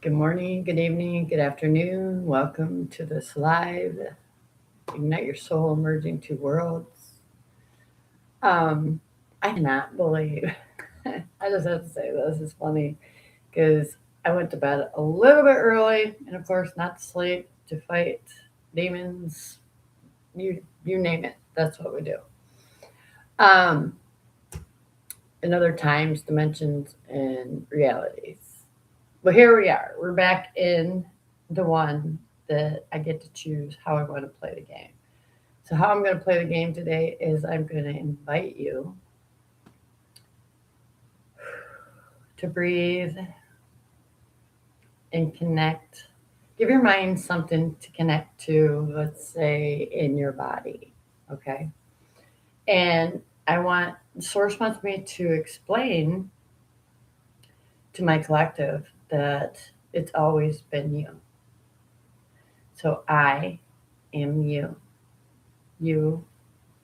Good morning, good evening, good afternoon. Welcome to this live Ignite Your Soul Emerging Two Worlds. Um, I cannot believe, I just have to say this is funny because I went to bed a little bit early and, of course, not to sleep, to fight demons, you name it. That's what we do. Um, in other times, dimensions, and realities. But here we are. We're back in the one that I get to choose how I want to play the game. So, how I'm going to play the game today is I'm going to invite you to breathe and connect. Give your mind something to connect to, let's say, in your body. Okay. And I want, Source wants me to explain to my collective that it's always been you. So, I am you. You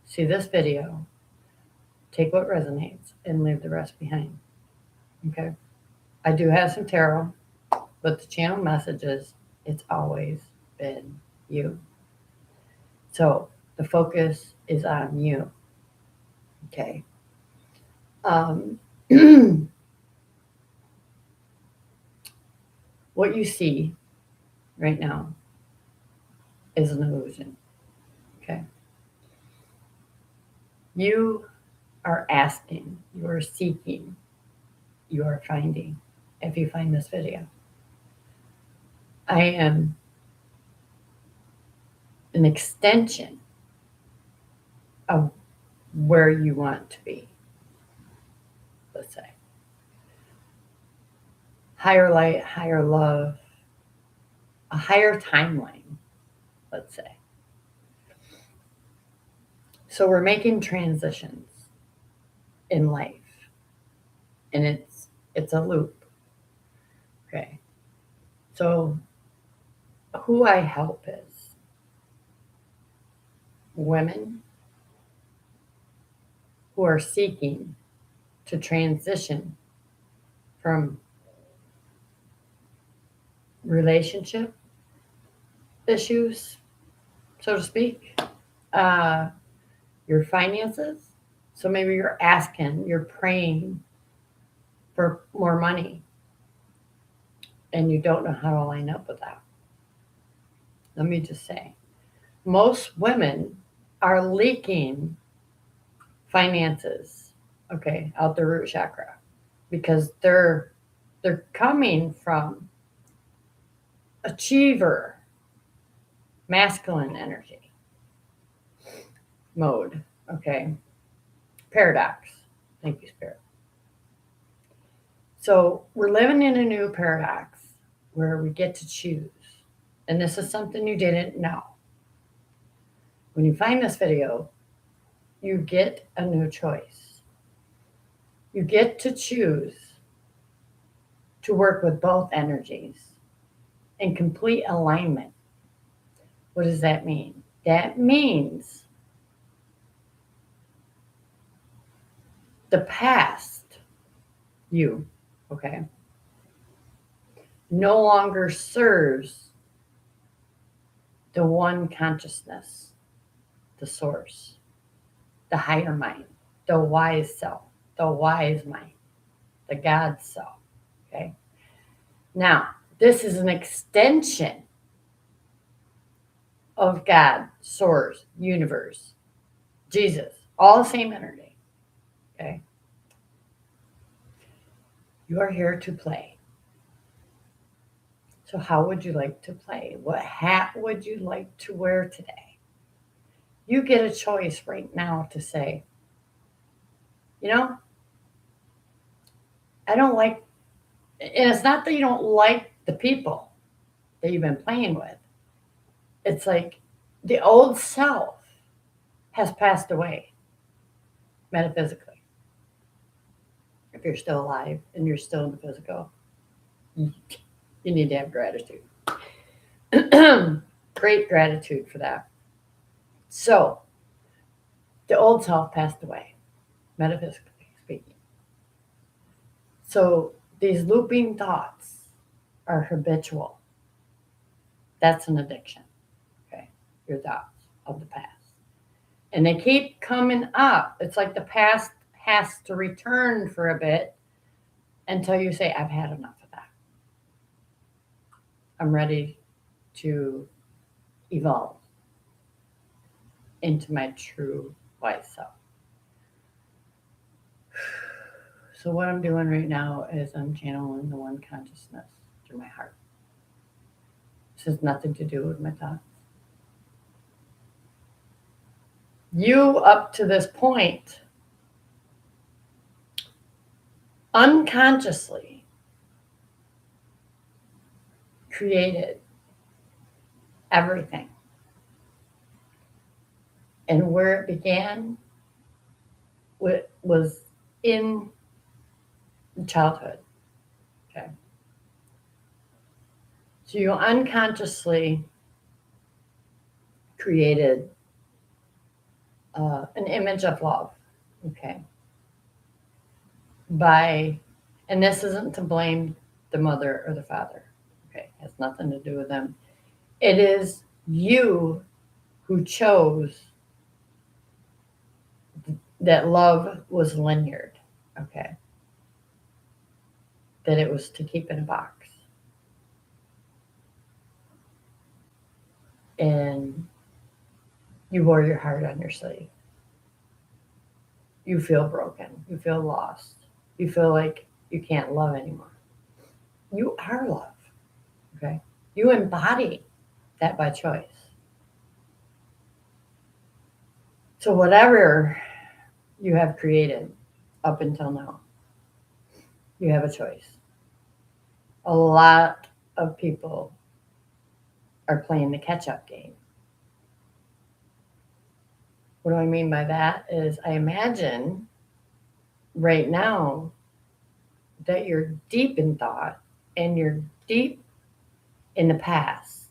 see this video, take what resonates, and leave the rest behind. Okay? I do have some tarot, but the channel messages, it's always been you. So the focus is on you. Okay? Um, what you see right now is an illusion. Okay? You are asking, you are seeking, you are finding. If you find this video, I am an extension of where you want to be, let's say. Higher light, higher love, a higher timeline, let's say. So we're making transitions in life, and it's a loop. Okay. So who I help is women who are seeking to transition from relationship issues, so to speak, uh, your finances. So maybe you're asking, you're praying for more money, and you don't know how to line up with that. Let me just say, most women are leaking finances, okay, out the root chakra because they're coming from achiever masculine energy mode, okay? Paradox. Thank you, Spirit. So we're living in a new paradox where we get to choose. And this is something you didn't know. When you find this video, you get a new choice. You get to choose to work with both energies in complete alignment. What does that mean? That means the past you, okay, no longer serves the one consciousness, the source, the higher mind, the wise self, the wise mind, the God self, okay? Now, this is an extension of God, source, universe, Jesus, all the same energy, okay? You are here to play. So, how would you like to play? What hat would you like to wear today? You get a choice right now to say, you know, I don't like, and it's not that you don't like the people that you've been playing with. It's like the old self has passed away metaphysically. If you're still alive and you're still in the physical, you need to have gratitude. Great gratitude for that. So, the old self passed away, metaphysically speaking. So, these looping thoughts are habitual. That's an addiction. Okay. Your thoughts of the past. And they keep coming up. It's like the past has to return for a bit until you say, I've had enough of that. I'm ready to evolve into my true wise self. So, what I'm doing right now is I'm channeling the one consciousness through my heart. This has nothing to do with my thoughts. You, up to this point, unconsciously created everything. And where it began was in childhood. Okay. So you unconsciously created an image of love. Okay. And this isn't to blame the mother or the father. Okay. It has nothing to do with them. It is you who chose that love was linear. Okay. That it was to keep in a box. And you wore your heart on your sleeve. You feel broken. You feel lost. You feel like you can't love anymore. You are love. Okay. You embody that by choice. So whatever you have created up until now, you have a choice. A lot of people are playing the catch-up game. What do I mean by that is I imagine right now that you're deep in thought and you're deep in the past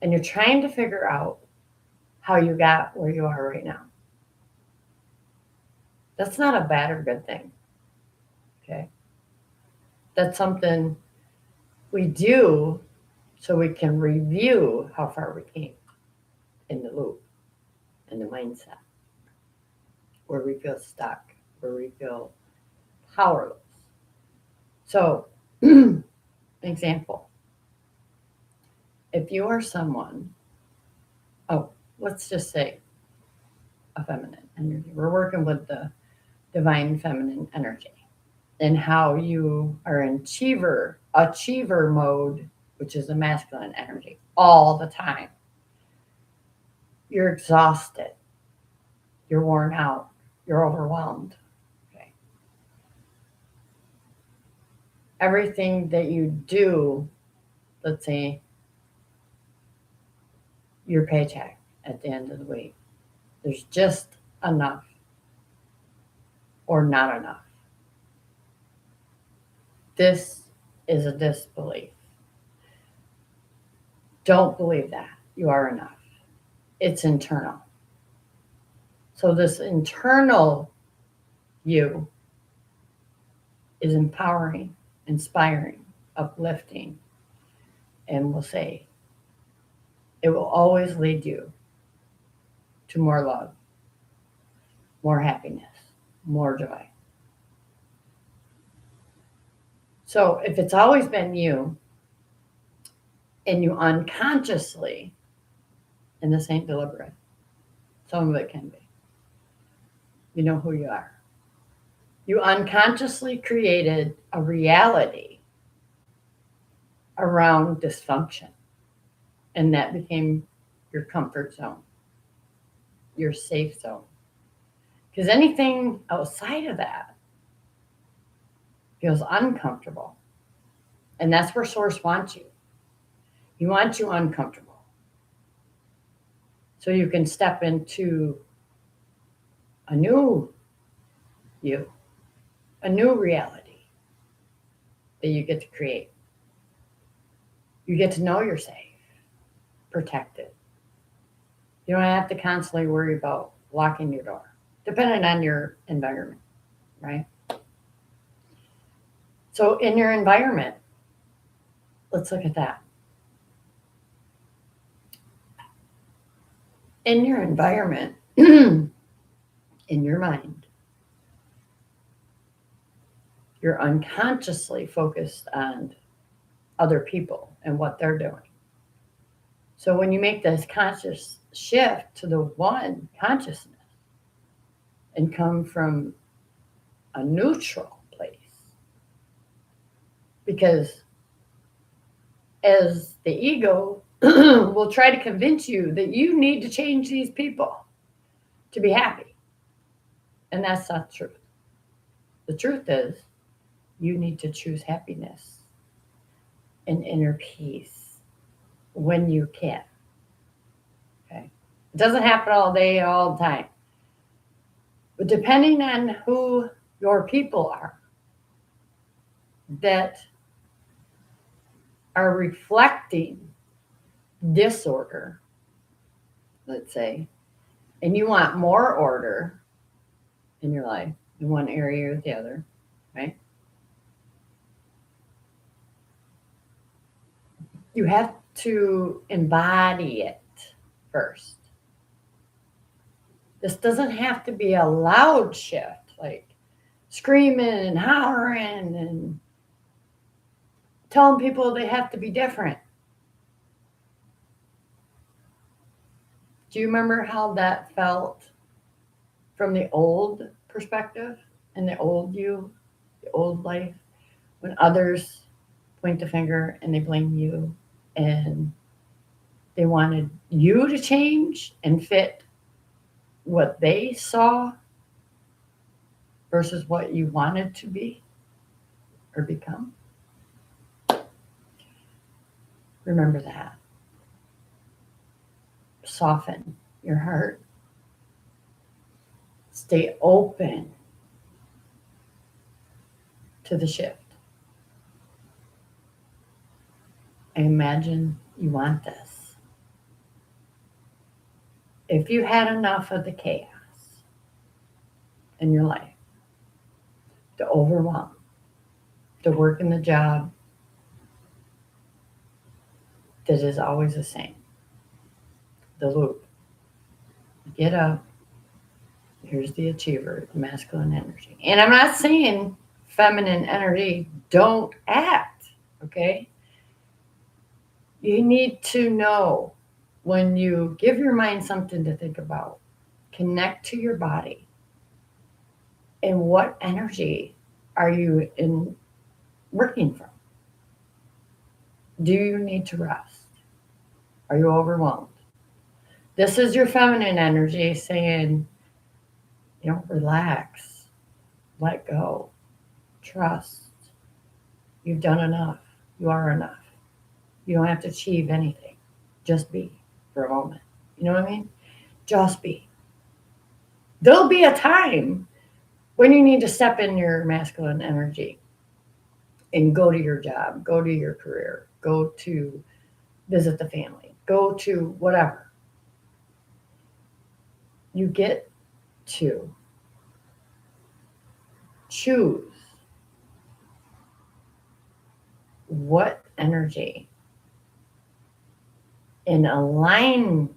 and you're trying to figure out how you got where you are right now. That's not a bad or good thing. Okay. That's something we do so we can review how far we came in the loop, in the mindset, where we feel stuck, where we feel powerless. So, example, if you are someone, let's just say a feminine energy. We're working with the divine feminine energy and how you are in achiever mode, which is a masculine energy, all the time. You're exhausted. You're worn out. You're overwhelmed. Okay. Everything that you do, let's say your paycheck at the end of the week, there's just enough or not enough. This is a disbelief. Don't believe that. You are enough. It's internal. So this internal you is empowering, inspiring, uplifting, and we'll say it will always lead you to more love, more happiness, more joy. So if it's always been you and you unconsciously, and this ain't deliberate, some of it can be, you know who you are. You unconsciously created a reality around dysfunction, and that became your comfort zone, your safe zone. Because anything outside of that feels uncomfortable. And that's where Source wants you. He wants you uncomfortable. So you can step into a new you, a new reality that you get to create. You get to know you're safe, protected. You don't have to constantly worry about locking your door, depending on your environment, right? So in your environment, let's look at that. In your environment, in your mind, you're unconsciously focused on other people and what they're doing. So when you make this conscious shift to the one consciousness and come from a neutral place, because as the ego will try to convince you that you need to change these people to be happy. And that's not the truth. The truth is you need to choose happiness and inner peace when you can. Okay. It doesn't happen all day, all the time. But depending on who your people are that are reflecting disorder, let's say, and you want more order in your life in one area or the other, right? You have to embody it first. This doesn't have to be a loud shift, like screaming and hollering and telling people they have to be different. Do you remember how that felt from the old perspective and the old you, the old life, when others point the finger and they blame you and they wanted you to change and fit what they saw versus what you wanted to be or become? Remember that. Soften your heart. Stay open to the shift. I imagine you want this. If you had enough of the chaos in your life, the overwhelm, the work in the job that is always the same, the loop. Get up. Here's the achiever, the masculine energy. And I'm not saying feminine energy don't act, okay? You need to know when you give your mind something to think about, connect to your body. And what energy are you in working from? Do you need to rest? Are you overwhelmed? This is your feminine energy saying, relax, let go, trust. You've done enough. You are enough. You don't have to achieve anything. Just be for a moment. You know what I mean? Just be. There'll be a time when you need to step in your masculine energy and go to your job, go to your career, go to visit the family, go to whatever. You get to choose what energy and align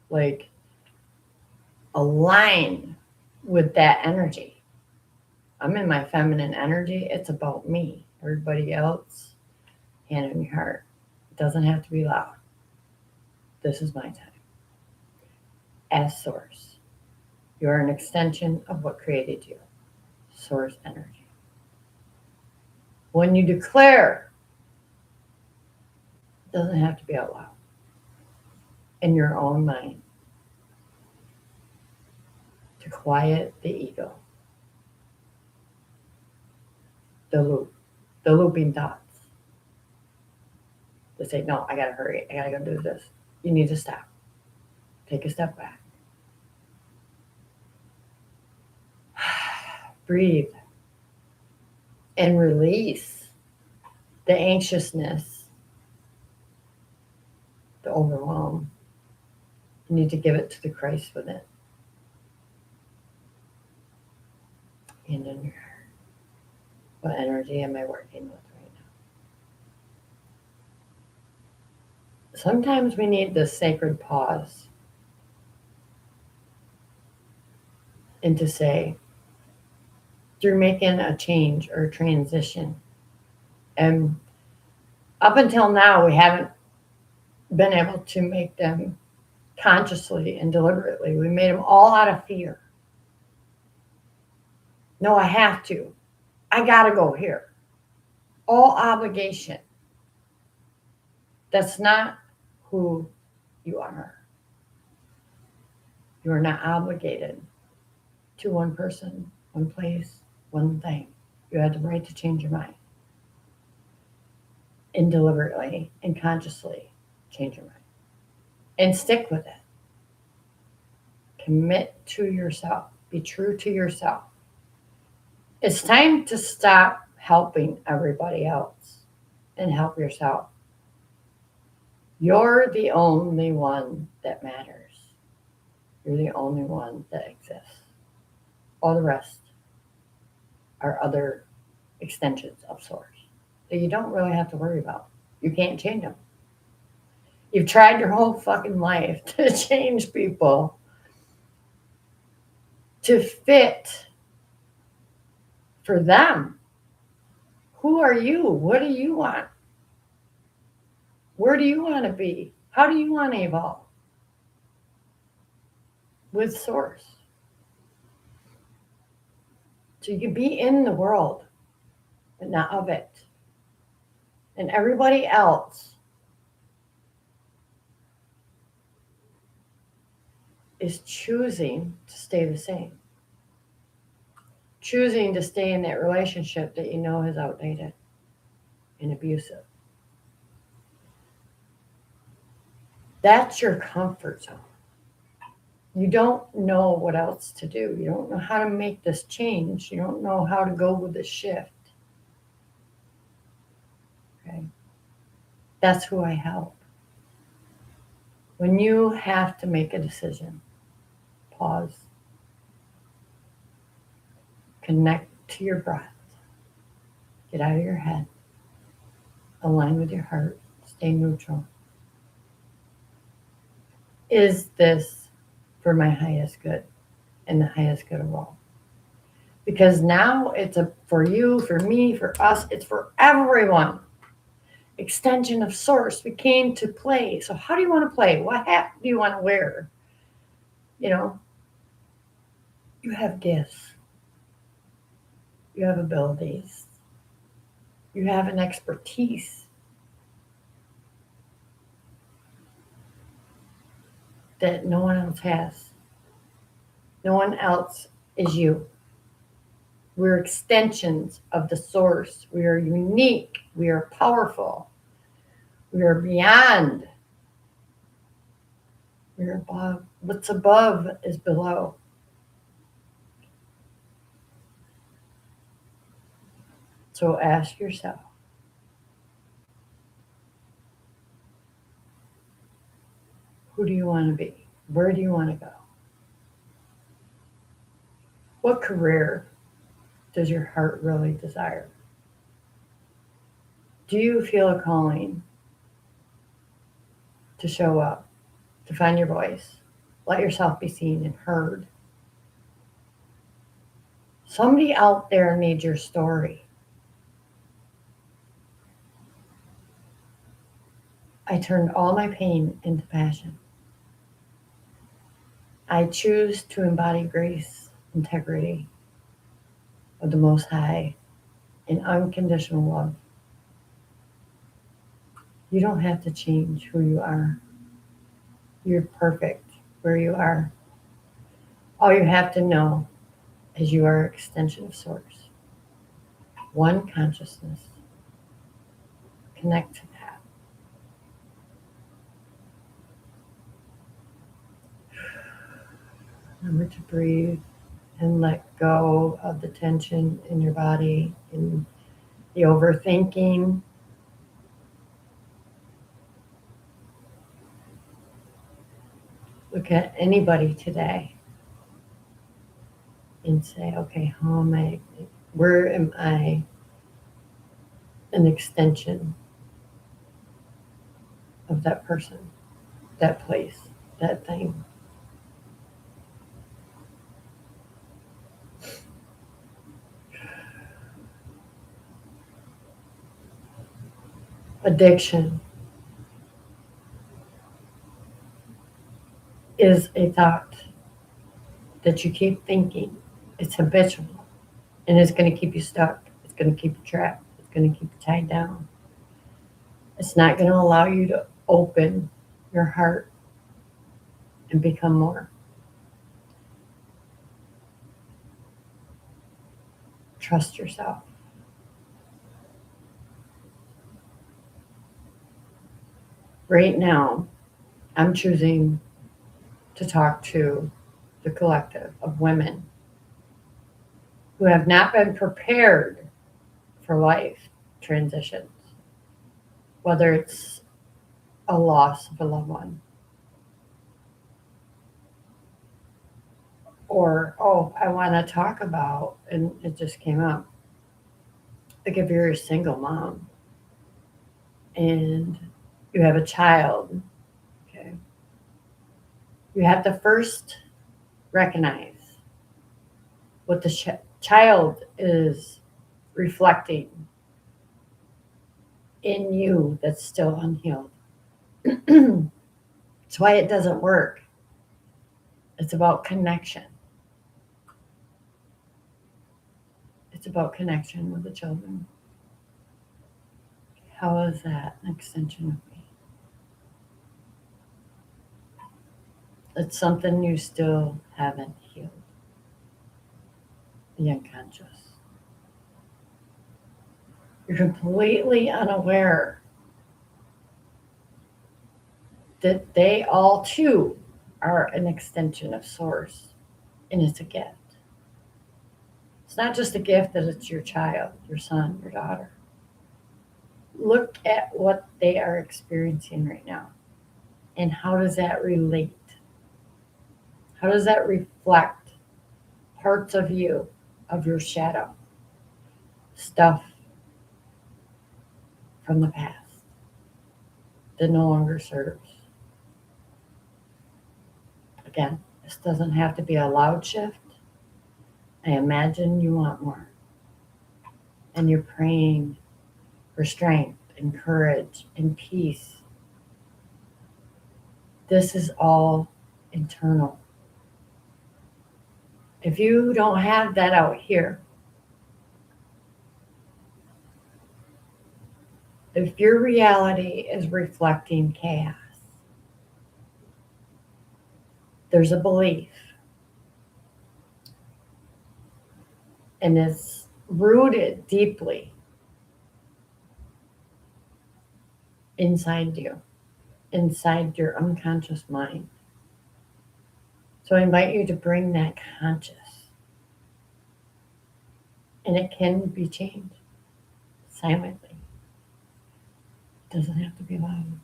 with that energy. I'm in my feminine energy. It's about me. Everybody else, hand in your heart. It doesn't have to be loud. This is my time. As source. You're an extension of what created you. Source energy. When you declare, it doesn't have to be out loud. In your own mind. To quiet the ego. The loop. The looping thoughts. To say, no, I gotta hurry. I gotta go do this. You need to stop. Take a step back. Breathe. And release the anxiousness, the overwhelm. You need to give it to the Christ within. And in your heart. What energy am I working with right now? Sometimes we need this sacred pause and to say, through making a change or a transition. And up until now, we haven't been able to make them consciously and deliberately. We made them all out of fear. No, I have to. I got to go here. All obligation. That's not who you are. You are not obligated to one person, one place, one thing. You have the right to change your mind and deliberately and consciously change your mind and stick with it. Commit to yourself. Be true to yourself. It's time to stop helping everybody else and help yourself. You're the only one that matters. You're the only one that exists. All the rest are other extensions of source that you don't really have to worry about. You can't change them. You've tried your whole fucking life to change people to fit for them. Who are you? What do you want? Where do you want to be? How do you want to evolve? With source. So you can be in the world, but not of it. And everybody else is choosing to stay the same. Choosing to stay in that relationship that you know is outdated and abusive. That's your comfort zone. You don't know what else to do. You don't know how to make this change. You don't know how to go with the shift. Okay? That's who I help. When you have to make a decision, pause. Connect to your breath. Get out of your head. Align with your heart. Stay neutral. Is this for my highest good and the highest good of all? Because now it's for you, for me, for us, it's for everyone. Extension of source. We came to play. So how do you want to play? What hat do you want to wear? You know, you have gifts. You have abilities. You have an expertise that no one else has. No one else is you. We're extensions of the source. We are unique. We are powerful. We are beyond. We're above. What's above is below. So ask yourself, who do you want to be? Where do you want to go? What career does your heart really desire? Do you feel a calling to show up, to find your voice? Let yourself be seen and heard. Somebody out there needs your story. I turned all my pain into passion. I choose to embody grace, integrity of the Most High, and unconditional love. You don't have to change who you are. You're perfect where you are. All you have to know is you are an extension of source. One consciousness. Connect to that. Remember to breathe and let go of the tension in your body and the overthinking. Look at anybody today and say, okay, where am I an extension of that person, that place, that thing. Addiction is a thought that you keep thinking. It's habitual and it's going to keep you stuck. It's going to keep you trapped. It's going to keep you tied down. It's not going to allow you to open your heart and become more. Trust yourself. Right now, I'm choosing to talk to the collective of women who have not been prepared for life transitions, whether it's a loss of a loved one or, oh, I want to talk about, and it just came up, like if you're a single mom and you have a child, okay, you have to first recognize what the child is reflecting in you that's still unhealed. It's why it doesn't work. It's about connection. It's about connection with the children. How is that an extension of me? It's something you still haven't healed. The unconscious. You're completely unaware that they all too are an extension of source, and it's a gift. It's not just a gift that it's your child, your son, your daughter. Look at what they are experiencing right now, and how does that relate? How does that reflect parts of you, of your shadow, stuff from the past that no longer serves? Again, this doesn't have to be a loud shift. I imagine you want more. And you're praying for strength and courage and peace. This is all internal. If you don't have that out here, if your reality is reflecting chaos, there's a belief, and it's rooted deeply inside you, inside your unconscious mind. So I invite you to bring that conscious, and it can be changed silently. It doesn't have to be loud.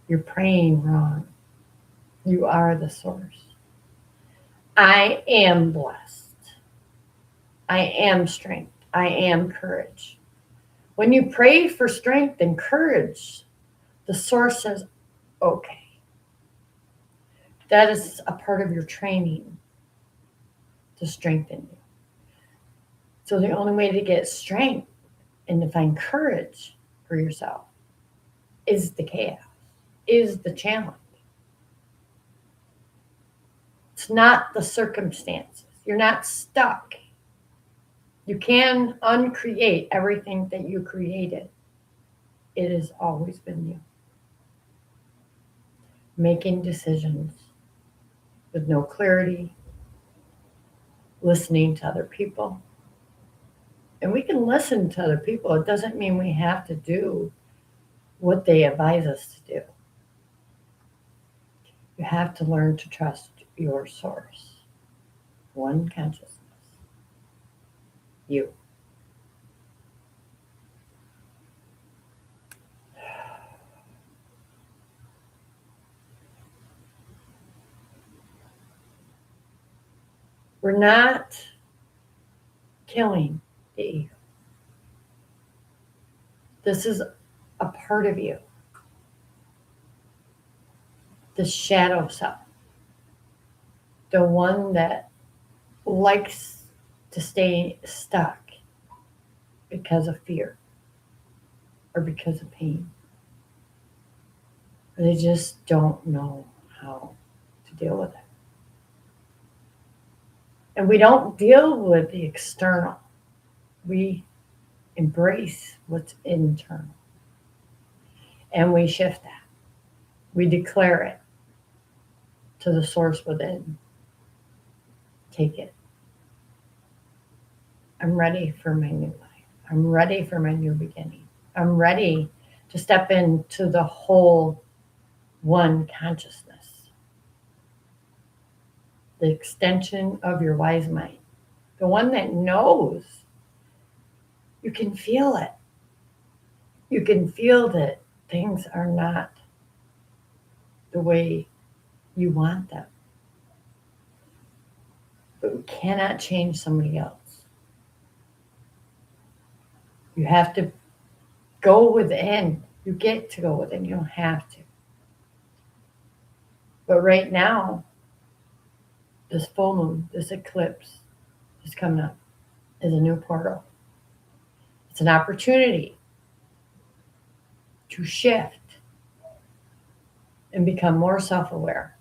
You're praying wrong. You are the source. I am blessed. I am strength. I am courage. When you pray for strength and courage, the source says, okay. That is a part of your training to strengthen you. So the only way to get strength and to find courage for yourself is the chaos, is the challenge. It's not the circumstances. You're not stuck. You can uncreate everything that you created. It has always been you. Making decisions with no clarity, listening to other people. And we can listen to other people. It doesn't mean we have to do what they advise us to do. You have to learn to trust your source. One consciousness. You. We're not killing the ego. This is a part of you. the shadow self, the one that likes to stay stuck because of fear or because of pain. Or they just don't know how to deal with it. And we don't deal with the external. We embrace what's internal. And we shift that. We declare it to the source within. Take it. I'm ready for my new life. I'm ready for my new beginning. I'm ready to step into the whole one consciousness, the extension of your wise mind, the one that knows. You can feel it. You can feel that things are not the way you want them. But we cannot change somebody else. You have to go within. You get to go within. You don't have to. But right now, this full moon, this eclipse is coming up, is a new portal. It's an opportunity to shift and become more self-aware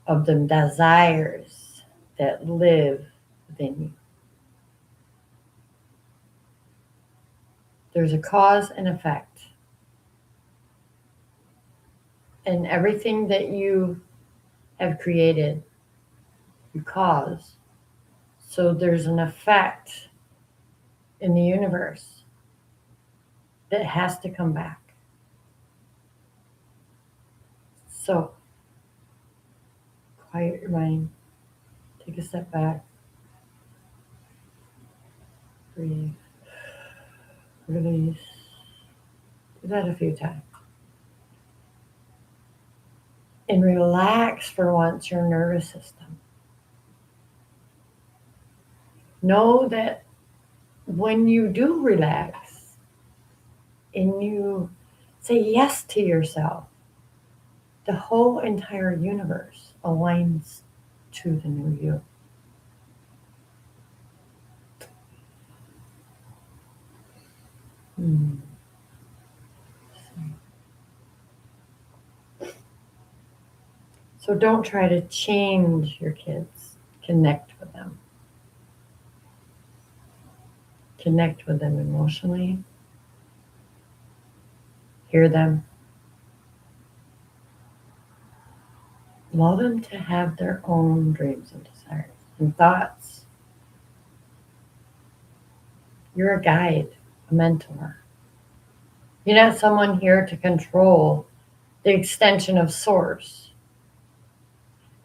of the desires that live within you. There's a cause and effect. And everything that you have created, you cause. So there's an effect in the universe that has to come back. So quiet your mind. Take a step back. Breathe. Release. Do that a few times. And relax for once your nervous system. Know that when you do relax and you say yes to yourself, the whole entire universe aligns to the new you. So don't try to change your kids. Connect with them. Connect with them emotionally. Hear them. Allow them to have their own dreams and desires and thoughts. You're a guide, a mentor. You're not someone here to control the extension of source.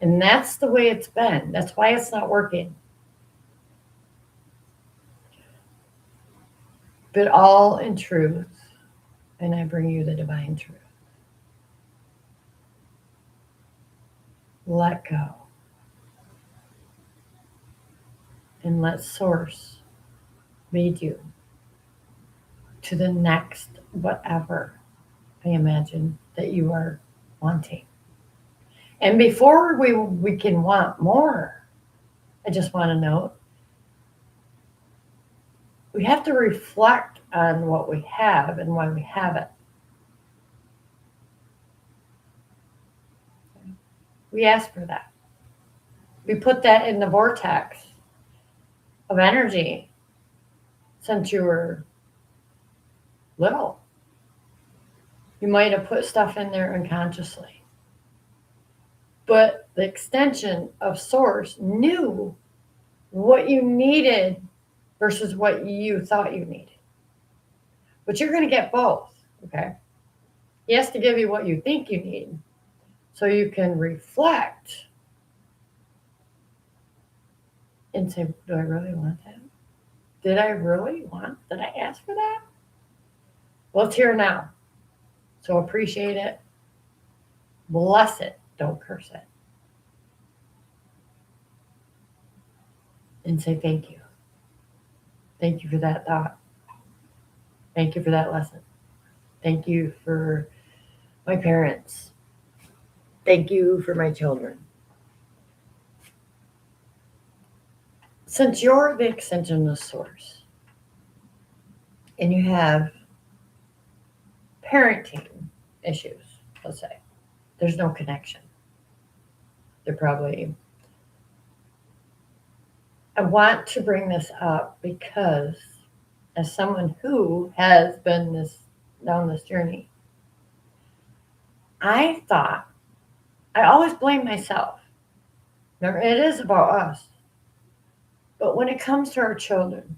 And that's the way it's been. That's why it's not working. But all in truth, and I bring you the divine truth. Let go. And let source lead you to the next whatever I imagine that you are wanting. And before we can want more, I just want to note, we have to reflect on what we have and why we have it. We ask for that. We put that in the vortex of energy since you were little. You might have put stuff in there unconsciously. But the extension of source knew what you needed versus what you thought you needed. But you're going to get both, okay? He has to give you what you think you need so you can reflect and say, do I really want that? Did I ask for that? Well, it's here now. So appreciate it. Bless it. Don't curse it. And say thank you. Thank you for that thought. Thank you for that lesson. Thank you for my parents. Thank you for my children. Since you're the extension of source and you have parenting issues, let's say, there's no connection. They're probably, I want to bring this up because as someone who has been down this journey, I thought I always blame myself. Now, it is about us. But when it comes to our children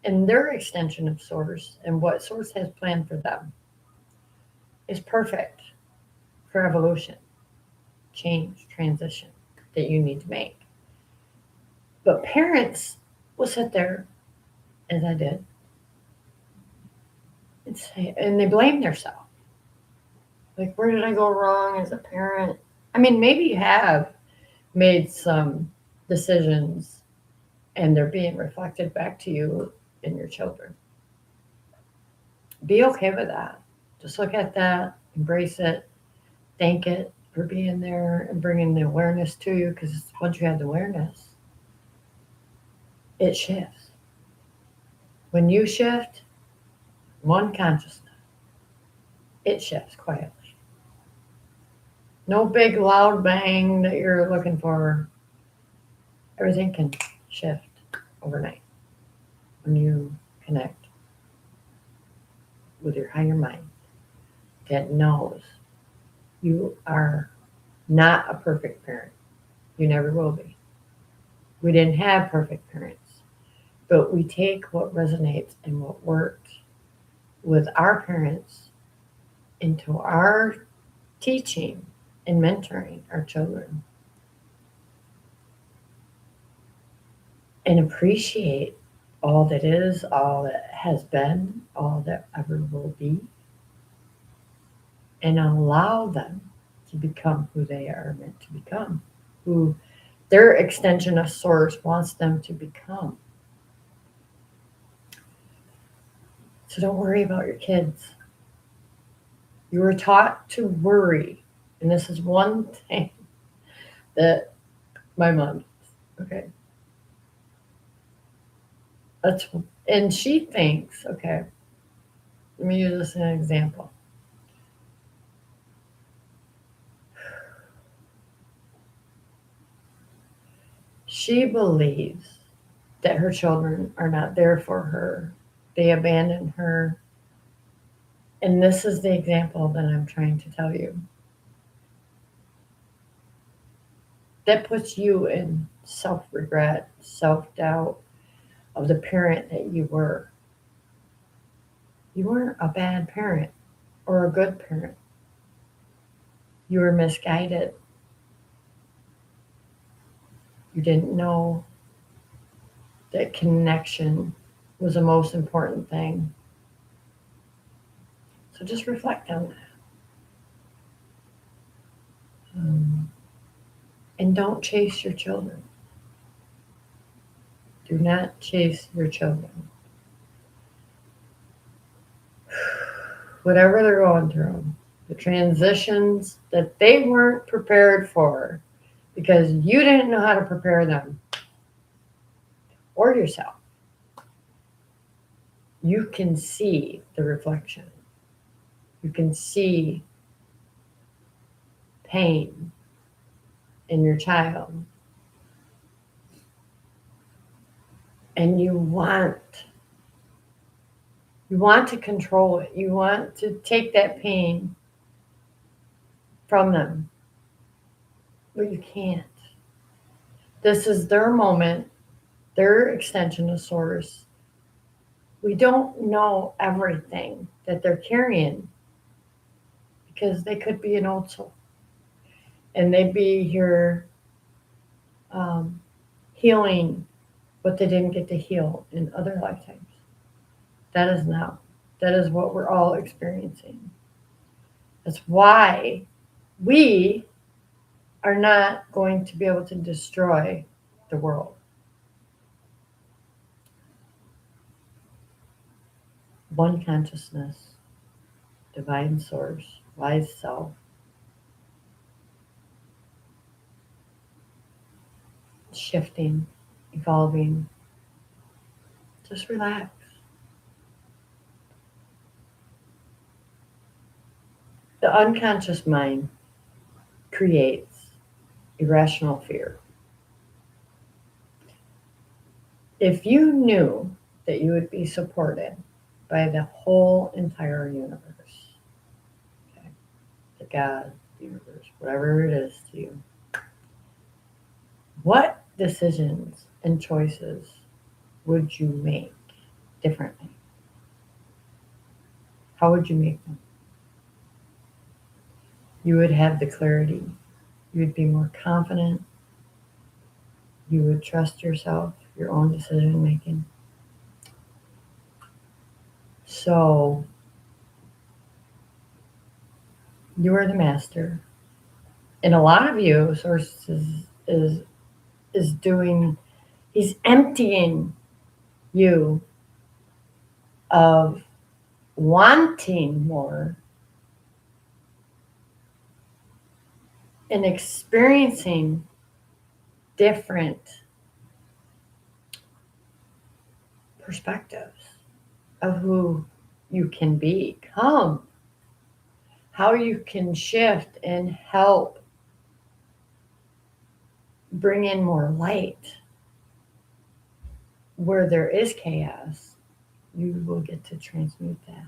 and their extension of Source and what Source has planned for them is perfect for evolution, change, transition that you need to make. But parents will sit there, as I did, and say, and they blame themselves. Like, where did I go wrong as a parent? I mean, maybe you have made some decisions and they're being reflected back to you and your children. Be okay with that. Just look at that, embrace it, thank it for being there and bringing the awareness to you because once you have the awareness, it shifts. When you shift one consciousness, it shifts quietly. No big loud bang that you're looking for. Everything can shift overnight when you connect with your higher mind that knows you are not a perfect parent. You never will be. We didn't have perfect parents, but we take what resonates and what worked with our parents into our teaching and mentoring our children and appreciate all that is, all that has been, all that ever will be, and allow them to become who they are meant to become, who their extension of source wants them to become. So don't worry about your kids. You were taught to worry. And this is one thing that my mom does. Okay. That's, and she thinks, okay, let me use this as an example. She believes that her children are not there for her. They abandon her. And this is the example that I'm trying to tell you. That puts you in self regret, self doubt of the parent that you were. You weren't a bad parent or a good parent. You were misguided. You didn't know that connection was the most important thing. So just reflect on that. And don't chase your children. Do not chase your children. Whatever they're going through, the transitions that they weren't prepared for because you didn't know how to prepare them or yourself, you can see the reflection. You can see pain in your child. And you want to control it. You want to take that pain from them. But you can't. This is their moment, their extension of source. We don't know everything that they're carrying because they could be an old soul. And they'd be here healing what they didn't get to heal in other lifetimes. That is now. That is what we're all experiencing. That's why we are not going to be able to destroy the world. One consciousness, divine source, wise self, it's shifting, evolving. Just relax. The unconscious mind creates irrational fear. If you knew that you would be supported by the whole entire universe, okay, the God, the universe, whatever it is to you, what decisions and choices would you make differently? How would you make them? You would have the clarity. You would be more confident. You would trust yourself, your own decision making. So you are the master. And a lot of you, sources is doing, he's emptying you of wanting more and experiencing different perspectives of who you can become, how you can shift and help bring in more light. Where there is chaos, you will get to transmute that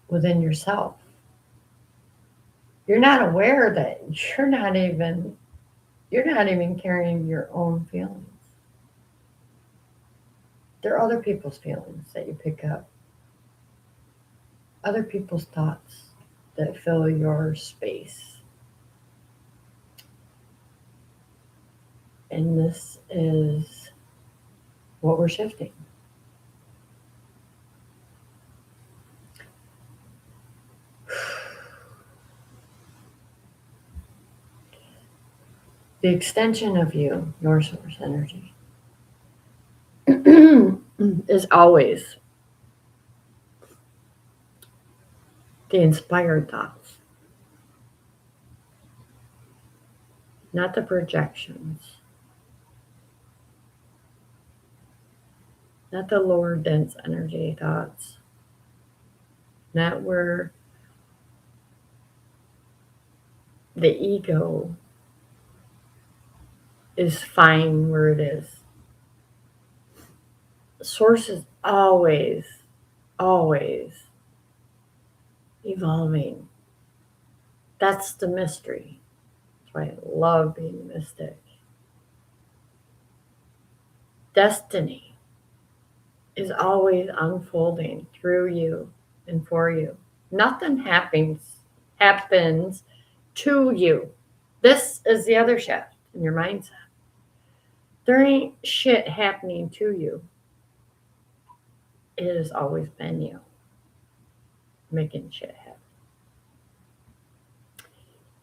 within yourself. You're not aware that you're not even carrying your own feelings. They're other people's feelings that you pick up, other people's thoughts that fill your space. And this is what we're shifting. The extension of you, your source energy, is always the inspired thoughts, not the projections, not the lower dense energy thoughts, not where the ego is fine where it is. Source is always evolving. That's the mystery. That's why I love being mystic. Destiny is always unfolding through you and for you. Nothing happens to you. This is the other shift in your mindset. There ain't shit happening to you. It has always been you making shit happen.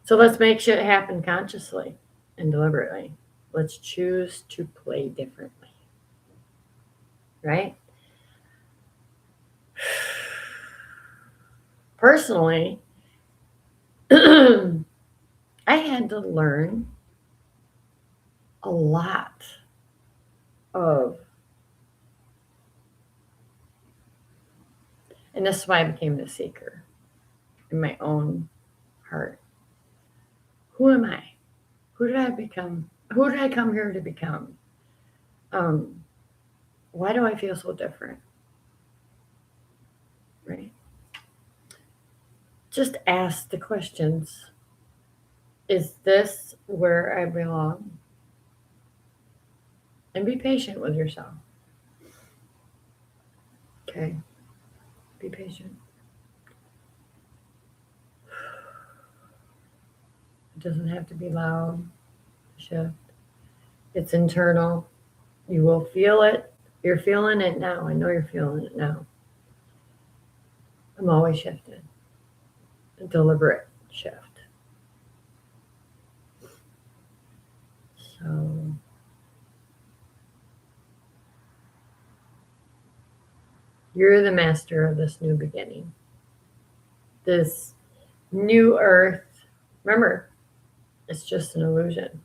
So let's make shit happen consciously and deliberately. Let's choose to play differently. Right? Personally, I had to learn a lot of, and this is why I became the seeker in my own heart. Who am I? Who did I become? Who did I come here to become? Why do I feel so different? Right? Just ask the questions. Is this where I belong? And be patient with yourself. Okay? Be patient. It doesn't have to be loud. Shift. It's internal. You will feel it. You're feeling it now. I know you're feeling it now. I'm always shifting. A deliberate shift. So you're the master of this new beginning. This new earth. Remember, It's just an illusion.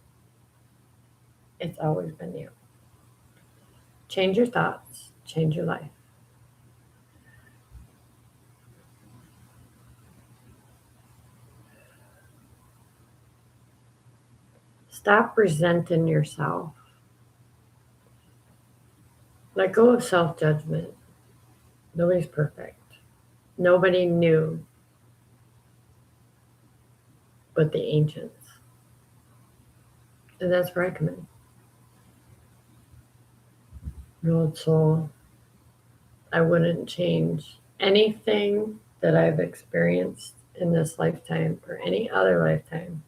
It's always been you. Change your thoughts, change your life. Stop resenting yourself. Let go of self judgment. Nobody's perfect. Nobody knew but the ancients. And that's where I come in. Old soul, I wouldn't change anything that I've experienced in this lifetime or any other lifetime,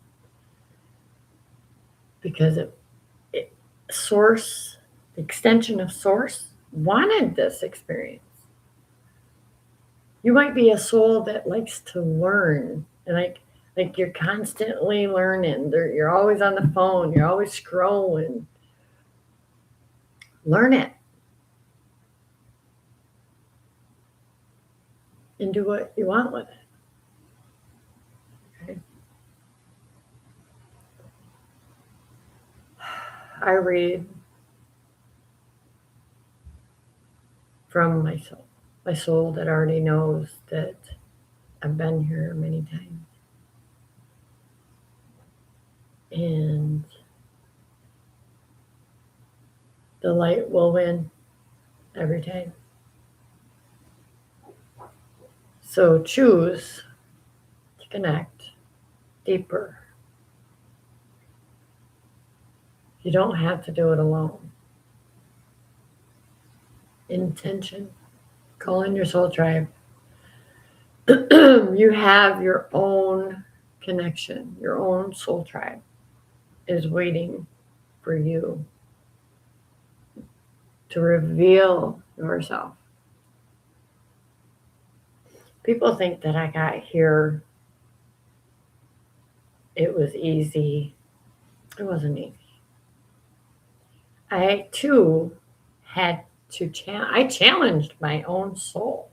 because source, the extension of source, wanted this experience. You might be a soul that likes to learn, and like you're constantly learning. You're always on the phone. You're always scrolling. Learn it and do what you want with it. Okay? I read from my soul that already knows that I've been here many times. And the light will win every time. So choose to connect deeper. You don't have to do it alone. Intention. Call in your soul tribe. You have your own connection. Your own soul tribe is waiting for you to reveal yourself. People think that I got here, it was easy. It wasn't easy. I too had to I challenged my own soul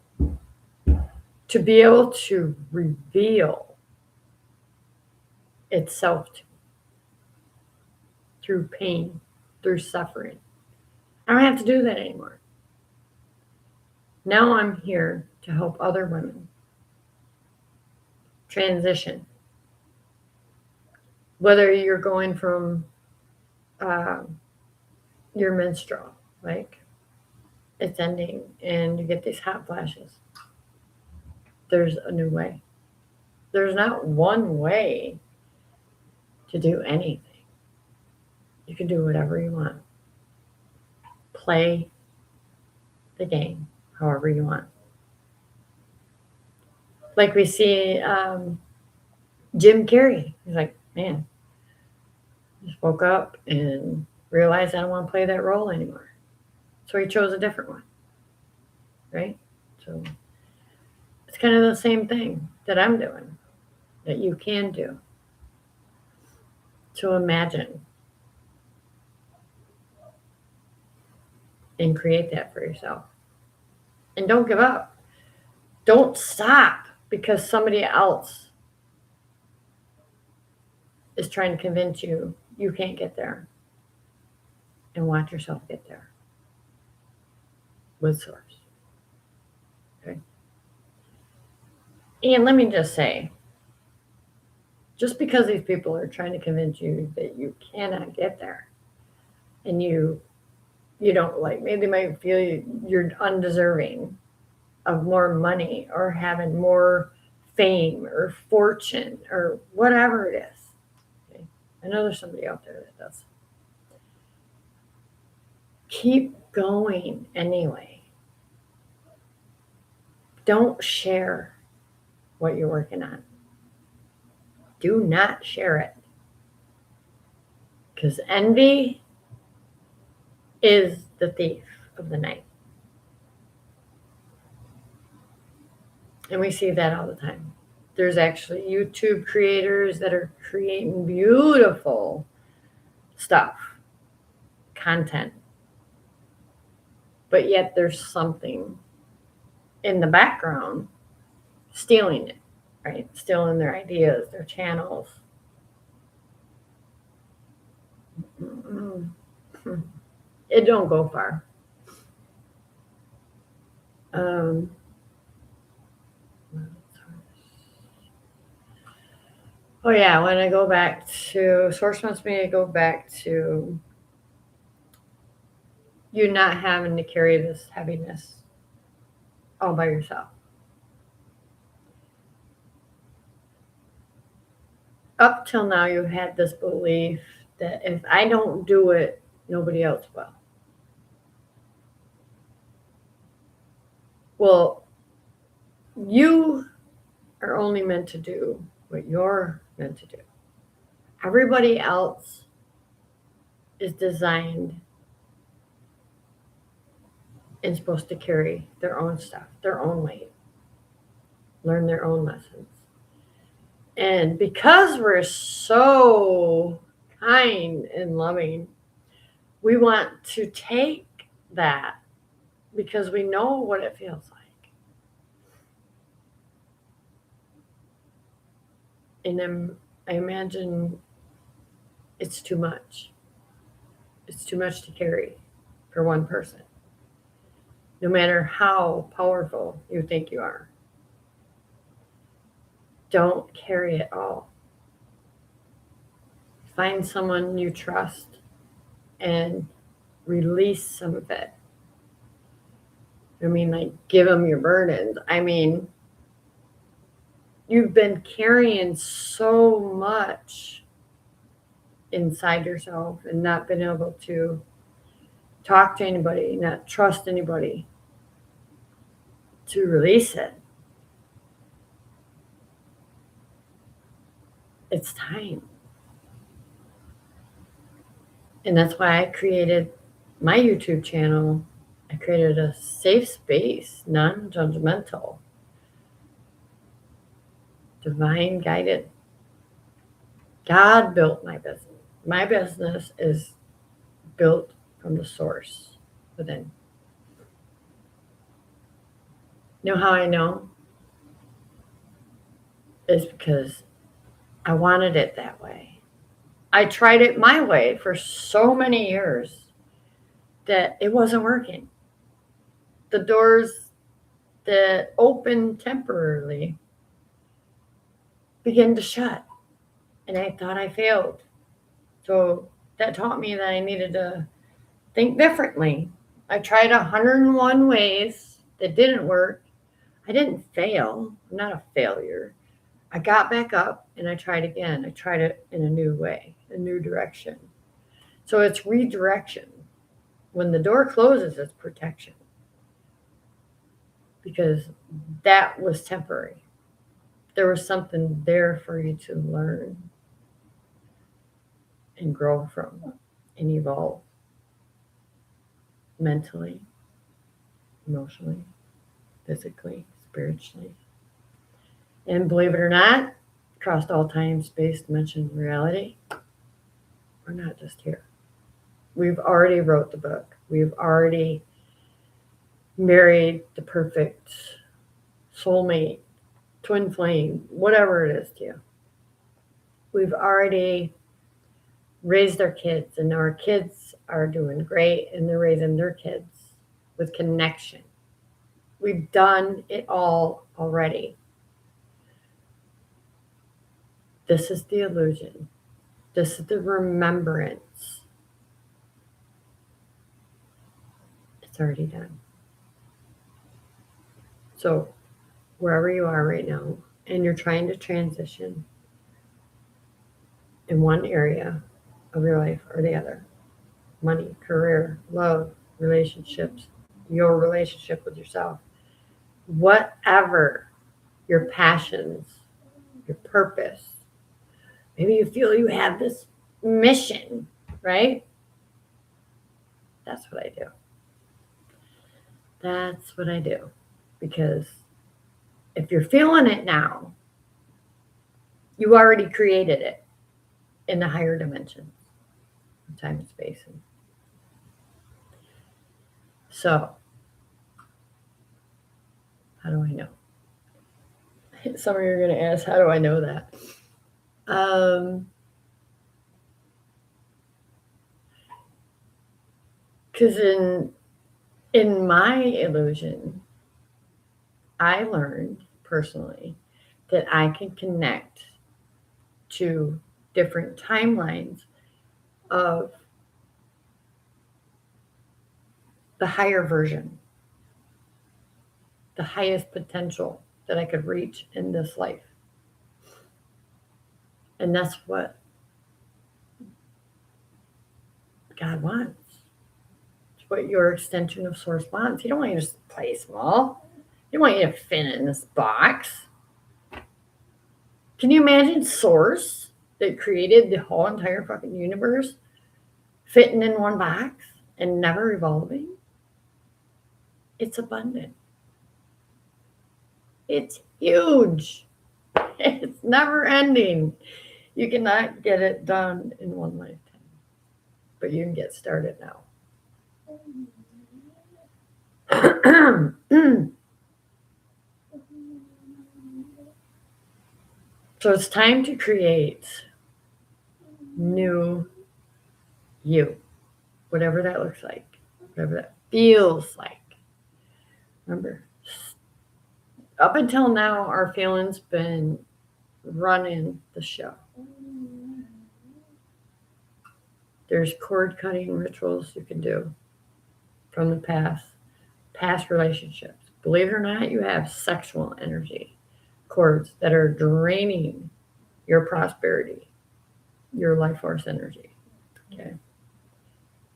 to be able to reveal itself to me through pain, through suffering. I don't have to do that anymore. Now I'm here to help other women transition. Whether you're going from your menstrual, like it's ending and you get these hot flashes, there's a new way. There's not one way to do anything. You can do whatever you want. Play the game however you want. Like we see Jim Carrey. He's like, man, just woke up and realized I don't want to play that role anymore. So he chose a different one. Right? So it's kind of the same thing that I'm doing, that you can do. To imagine and create that for yourself. And don't give up. Don't stop because somebody else is trying to convince you you can't get there. And watch yourself get there with source. Okay. And let me just say, just because these people are trying to convince you that you cannot get there, and you don't, like, maybe they might feel you're undeserving of more money or having more fame or fortune or whatever it is. Okay? I know there's somebody out there that does. Keep going anyway. Don't share what you're working on. Do not share it. Because envy is the thief of the night. And we see that all the time. There's actually YouTube creators that are creating beautiful stuff, content. But yet there's something in the background stealing it, right? Stealing their ideas, their channels. It don't go far. Um, oh yeah, when I go back to source wants me to go back to you not having to carry this heaviness all by yourself. Up till now, you had this belief that if I don't do it, nobody else will. Well, you are only meant to do what you're meant to do. Everybody else is designed and supposed to carry their own stuff, their own weight, learn their own lessons. And because we're so kind and loving, we want to take that because we know what it feels like. And I imagine it's too much. It's too much to carry for one person, no matter how powerful you think you are. Don't carry it all. Find someone you trust and release some of it. I mean, like, give them your burdens. I mean, you've been carrying so much inside yourself and not been able to talk to anybody, not trust anybody to release it. It's time. And that's why I created my YouTube channel. I created a safe space, non-judgmental, divine guided. God built my business. My business is built from the source within. You know how I know? Is because I wanted it that way. I tried it my way for so many years that it wasn't working. The doors that opened temporarily began to shut, and I thought I failed. So that taught me that I needed to think differently. I tried 101 ways that didn't work. I didn't fail. I'm not a failure. I got back up and I tried again. I tried it in a new way, a new direction. So it's redirection. When the door closes, it's protection. Because that was temporary. There was something there for you to learn and grow from and evolve mentally, emotionally, physically, spiritually. And believe it or not, across all time, space, dimension, reality, we're not just here. We've already wrote the book. We've already married the perfect soulmate, twin flame, whatever it is to you. We've already raised our kids, and our kids are doing great, and they're raising their kids with connection. We've done it all already. This is the illusion. This is the remembrance. It's already done. So, wherever you are right now, and you're trying to transition in one area of your life or the other, money, career, love, relationships, your relationship with yourself, whatever your passions, your purpose, maybe you feel you have this mission, right? That's what I do. That's what I do. Because if you're feeling it now, you already created it in the higher dimensions, time and space. So, how do I know? Some of you are going to ask, how do I know that? Because in my illusion, I learned personally that I can connect to different timelines of the higher version, the highest potential that I could reach in this life. And that's what God wants. It's what your extension of source wants. He don't want you to play small. He don't want you to fit in this box. Can you imagine source that created the whole entire fucking universe fitting in one box and never evolving? It's abundant. It's huge. It's never ending. You cannot get it done in one lifetime, but you can get started now. So it's time to create new you, whatever that looks like, whatever that feels like. Remember, up until now, our feelings been running the show. There's cord cutting rituals you can do from the past relationships. Believe it or not, you have sexual energy cords that are draining your prosperity, your life force energy. Okay.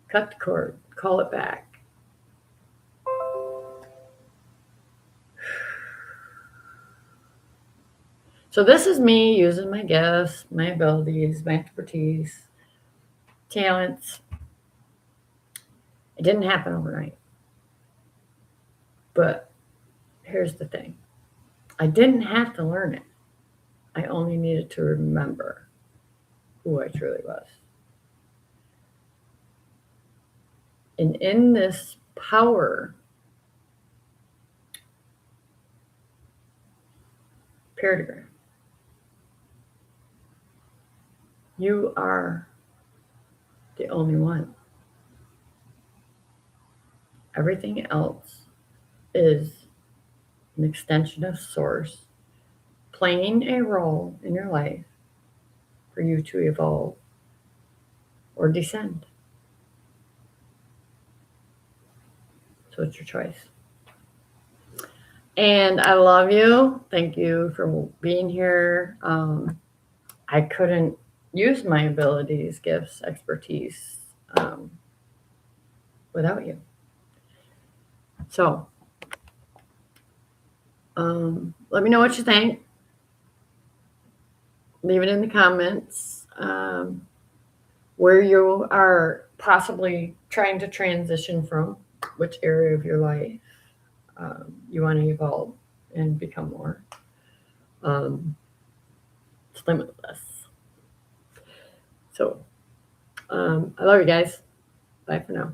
Cut the cord, call it back. So this is me using my gifts, my abilities, my expertise, talents. It didn't happen overnight. But here's the thing. I didn't have to learn it. I only needed to remember who I truly was. And in this power paradigm, you are the only one. Everything else is an extension of source playing a role in your life for you to evolve or descend. So it's your choice. And I love you. Thank you for being here. I couldn't use my abilities, gifts, expertise without you. So let me know what you think. Leave it in the comments where you are possibly trying to transition from, which area of your life you want to evolve and become more. It's limitless. So I love you guys. Bye for now.